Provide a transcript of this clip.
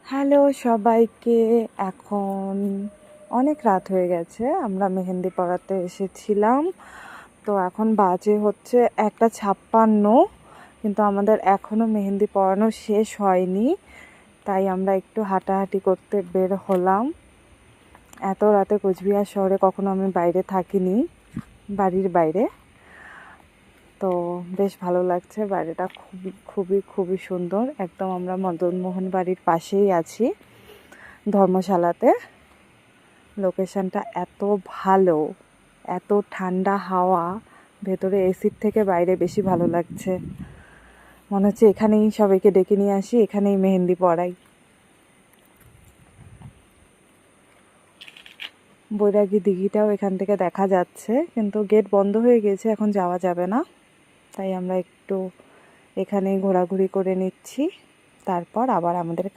Hello সবাইকে। এখন অনেক রাত হয়ে গেছে, আমরা মেহেন্দি পড়াতে এসেছিলাম। তো এখন বাজে হচ্ছে 1:56, কিন্তু আমাদের এখনও মেহেন্দি পড়ানো শেষ হয়নি। তাই আমরা একটু হাঁটাহাঁটি করতে বের হলাম। এত রাতে কোচবিহার শহরে কখনো আমি বাইরে থাকিনি, বাড়ির বাইরে। তো বেশ ভালো লাগছে, বাড়িটা খুবই খুবই খুবই সুন্দর। একদম আমরা মদনমোহন বাড়ির পাশেই আছি, ধর্মশালাতে। লোকেশনটা এত ভালো, এত ঠান্ডা হাওয়া, ভেতরে এসির থেকে বাইরে বেশি ভালো লাগছে। মনে হচ্ছে এখানেই সবাইকে ডেকে নিয়ে আসি, এখানেই মেহেন্দি পড়াই। বৈরাগী দিঘিটাও এখান থেকে দেখা যাচ্ছে, কিন্তু গেট বন্ধ হয়ে গেছে, এখন যাওয়া যাবে না। তাই আমরা একটু এখানেই ঘোরাঘুরি করে নিচ্ছি, তারপর আবার আমাদের